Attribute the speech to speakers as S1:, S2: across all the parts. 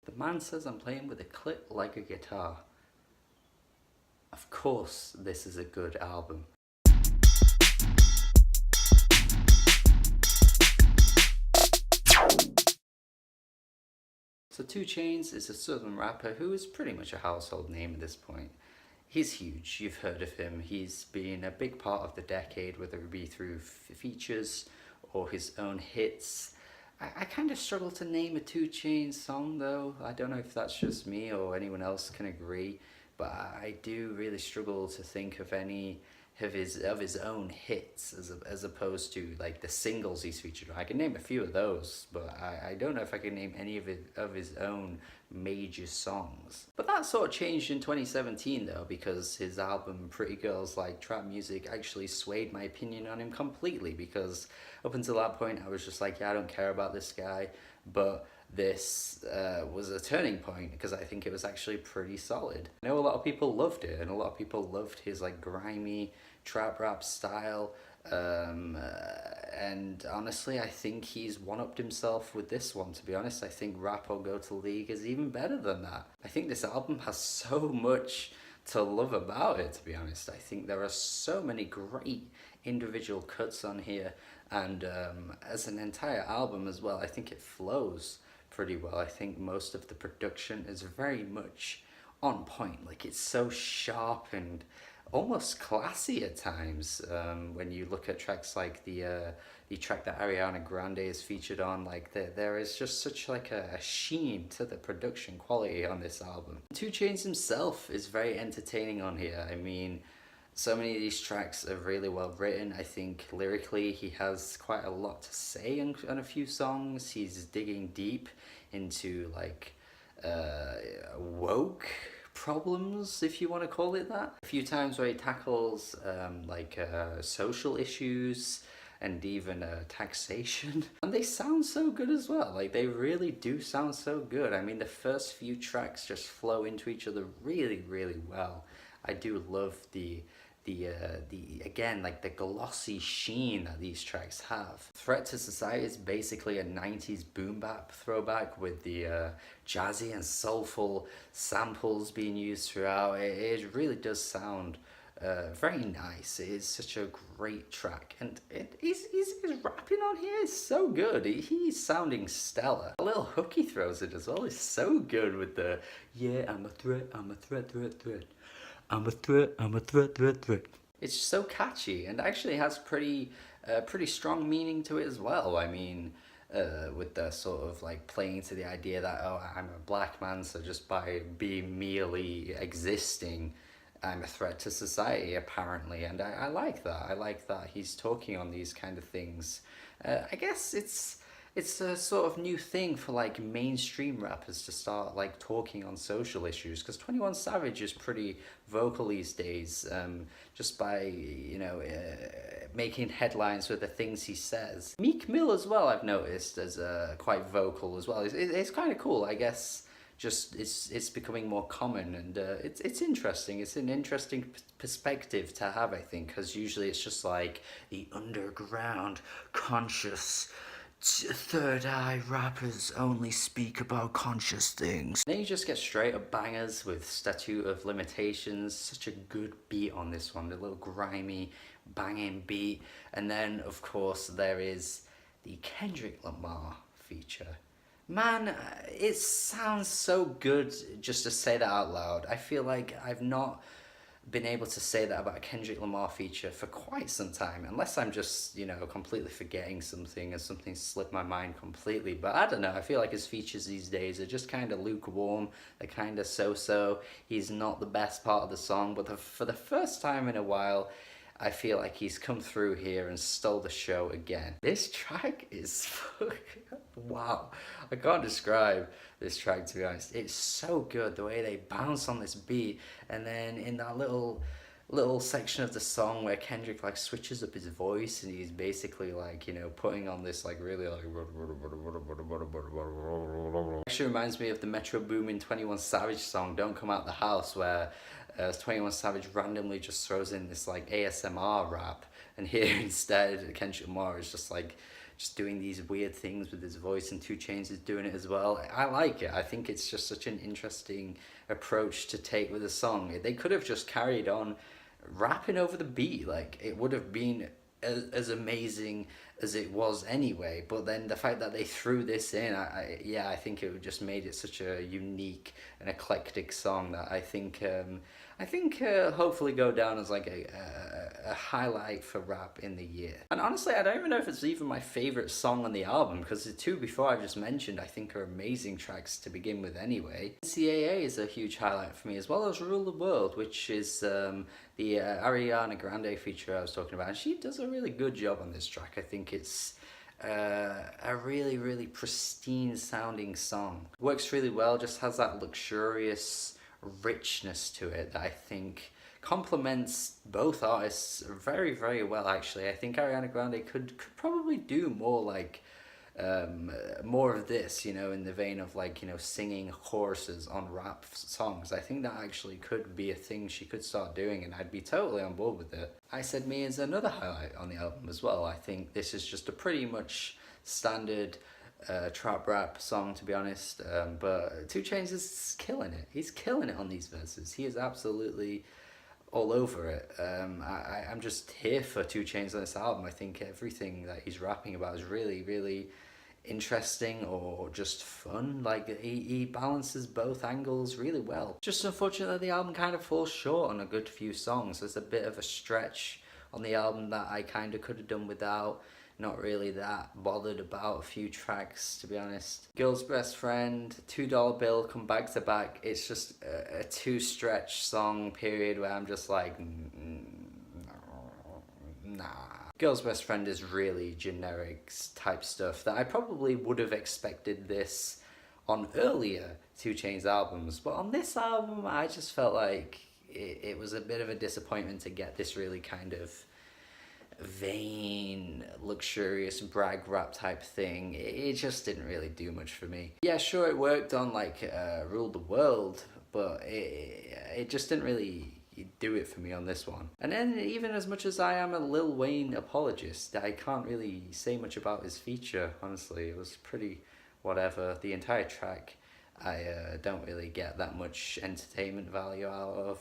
S1: The man says I'm playing with a clit like a guitar. Of course, this is a good album. So 2 Chainz is a southern rapper who is pretty much a household name at this point. He's huge, you've heard of him. He's been a big part of the decade, whether it be through features or his own hits. I kind of struggle to name a 2 Chainz song though. I don't know if that's just me or anyone else can agree, but I do really struggle to think of any of his own hits as opposed to like the singles he's featured on. I can name a few of those, but I don't know if I can name any of his own major songs. But that sort of changed in 2017 though, because his album Pretty Girls Like Trap Music actually swayed my opinion on him completely, because up until that point I was just like, yeah, I don't care about this guy, but this was a turning point because I think it was actually pretty solid. I know a lot of people loved it, and a lot of people loved his like grimy trap rap style, and honestly I think he's one-upped himself with this one. To be honest, I think Rap or Go to League is even better than that. I think this album has so much to love about it, to be honest. I think there are so many great individual cuts on here, and as an entire album as well, I think it flows pretty well. I think most of the production is very much on point. Like, it's so sharp and almost classy at times. When you look at tracks like the track that Ariana Grande is featured on, like there is just such like a sheen to the production quality on this album. 2 Chainz himself is very entertaining on here. I mean, so many of these tracks are really well written. I think lyrically he has quite a lot to say on a few songs. He's digging deep into like woke problems, if you want to call it that. A few times where he tackles social issues and even taxation, and they sound so good as well. Like, they really do sound so good. I mean, the first few tracks just flow into each other really, really well. I do love the again, like the glossy sheen that these tracks have. Threat to Society is basically a 90s boom bap throwback with the jazzy and soulful samples being used throughout. It really does sound very nice. It is such a great track, and his rapping on here is so good. He's sounding stellar. A little hook he throws in as well is so good with the, yeah, I'm a threat, I'm a threat, threat, threat. I'm a threat, I'm a threat, threat, threat. It's so catchy, and actually has pretty strong meaning to it as well. I mean, with the sort of like playing to the idea that, oh, I'm a black man, so just by being merely existing, I'm a threat to society, apparently. And I like that. I like that he's talking on these kind of things. I guess it's a sort of new thing for like mainstream rappers to start like talking on social issues, because 21 Savage is pretty vocal these days, just by making headlines with the things he says. Meek Mill as well, I've noticed, as quite vocal as well. It's kind of cool, I guess. Just it's becoming more common, and it's interesting. It's an interesting perspective to have, I think, because usually it's just like the underground conscious third eye rappers only speak about conscious things. Then you just get straight up bangers with Statute of Limitations. Such a good beat on this one, a little grimy banging beat. And then of course there is the Kendrick Lamar feature. Man, it sounds so good just to say that out loud. I feel like I've not been able to say that about a Kendrick Lamar feature for quite some time, unless I'm just, completely forgetting something and something slipped my mind completely. But I don't know, I feel like his features these days are just kind of lukewarm. They're kind of so-so. He's not the best part of the song, but for the first time in a while, I feel like he's come through here and stole the show again. This track is wow. I can't describe this track, to be honest. It's so good, the way they bounce on this beat, and then in that little section of the song where Kendrick like switches up his voice, and he's basically like, putting on this like really like actually reminds me of the Metro Boomin 21 Savage song Don't Come Out the House, where 21 Savage randomly just throws in this like ASMR rap, and here instead Kendrick Lamar is just like just doing these weird things with his voice, and 2 Chainz is doing it as well. I like it. I think it's just such an interesting approach to take with a song. They could have just carried on rapping over the beat, like it would have been as amazing as it was anyway. But then the fact that they threw this in, I think it just made it such a unique and eclectic song that I think hopefully go down as like a highlight for rap in the year. And honestly, I don't even know if it's even my favorite song on the album, because the two before I just mentioned I think are amazing tracks to begin with anyway. NCAA is a huge highlight for me, as well as Rule the World, which is the Ariana Grande feature I was talking about, and she does a really good job on this track. I think it's a really, really pristine sounding song. Works really well, just has that luxurious richness to it that I think complements both artists very, very well, actually. I think Ariana Grande could probably do more like more of this, in the vein of like, singing choruses on rap songs. I think that actually could be a thing she could start doing, and I'd be totally on board with it. I Said Me is another highlight on the album as well. I think this is just a pretty much standard trap rap song, to be honest, but 2 Chainz is killing it. He's killing it on these verses. He is absolutely all over it. I'm just here for 2 Chainz on this album. I think everything that he's rapping about is really, really interesting or just fun. Like he balances both angles really well. Just unfortunately the album kind of falls short on a good few songs. There's a bit of a stretch on the album that I kind of could have done without. Not really that bothered about a few tracks, to be honest. Girl's Best Friend, $2 Bill come back to back. It's just a two stretch song period where I'm just like, nah. Girl's Best Friend is really generic type stuff that I probably would have expected this on earlier 2 Chainz albums, but on this album I just felt like it was a bit of a disappointment to get this really kind of vain, luxurious brag rap type thing. It just didn't really do much for me. Yeah, sure, it worked on like Rule the World, but it just didn't really do it for me on this one. And then even as much as I am a Lil Wayne apologist, I can't really say much about his feature, honestly. It was pretty whatever. The entire track I don't really get that much entertainment value out of.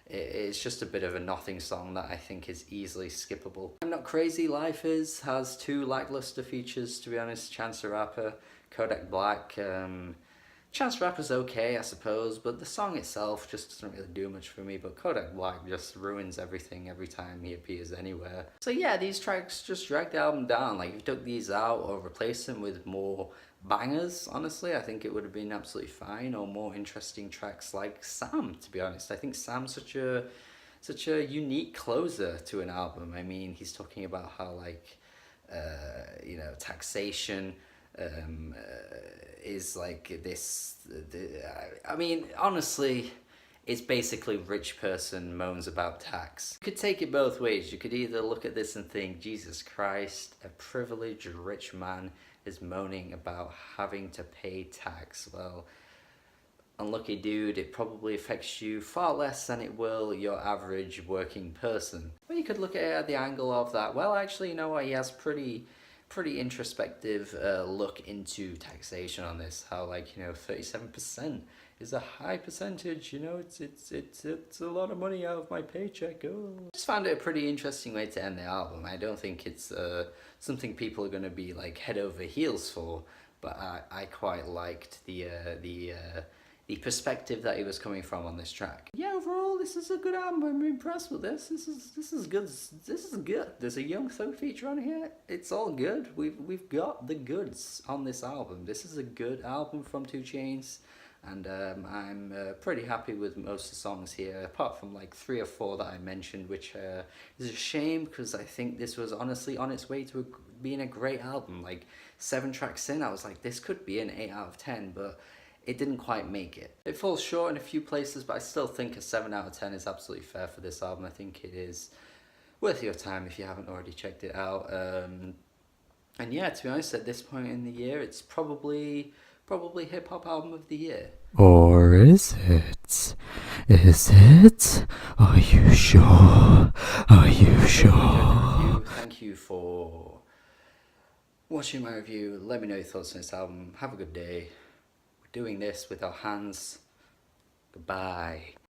S1: It's just a bit of a nothing song that I think is easily skippable. I'm Not Crazy Life has two lackluster features, to be honest. Chance the Rapper, Kodak Black. Chance the Rapper's okay, I suppose, but the song itself just doesn't really do much for me. But Kodak Black just ruins everything every time he appears anywhere. So yeah, these tracks just drag the album down. Like, if you took these out or replaced them with more bangers, honestly, I think it would have been absolutely fine, or more interesting tracks like Sam, to be honest. I think Sam's such a unique closer to an album. I mean, he's talking about how like taxation is like this. I mean, honestly, it's basically rich person moans about tax. You could take it both ways. You could either look at this and think, Jesus Christ, a privileged rich man is moaning about having to pay tax. Well, unlucky dude, it probably affects you far less than it will your average working person. Or you could look at it at the angle of that, well, actually, you know what, he has pretty introspective look into taxation on this. How 37% is a high percentage. It's a lot of money out of my paycheck. Oh. I just found it a pretty interesting way to end the album. I don't think it's something people are going to be like head over heels for, but I quite liked the perspective that he was coming from on this track. Yeah, overall, this is a good album. I'm impressed with this. This is good. This is good. There's a Young Thug feature on here. It's all good. We've got the goods on this album. This is a good album from 2 Chainz, and I'm pretty happy with most of the songs here, apart from like 3 or 4 that I mentioned, which is a shame, because I think this was honestly on its way to being a great album. Like 7 tracks in, I was like, this could be an 8 out of 10, but it didn't quite make it. It falls short in a few places, but I still think a 7 out of 10 is absolutely fair for this album. I think it is worth your time if you haven't already checked it out. And yeah, to be honest, at this point in the year, it's probably hip-hop album of the year.
S2: Or is it? Is it? Are you sure? Are you sure?
S1: Thank you for watching my review. Let me know your thoughts on this album. Have a good day. We're doing this with our hands. Goodbye.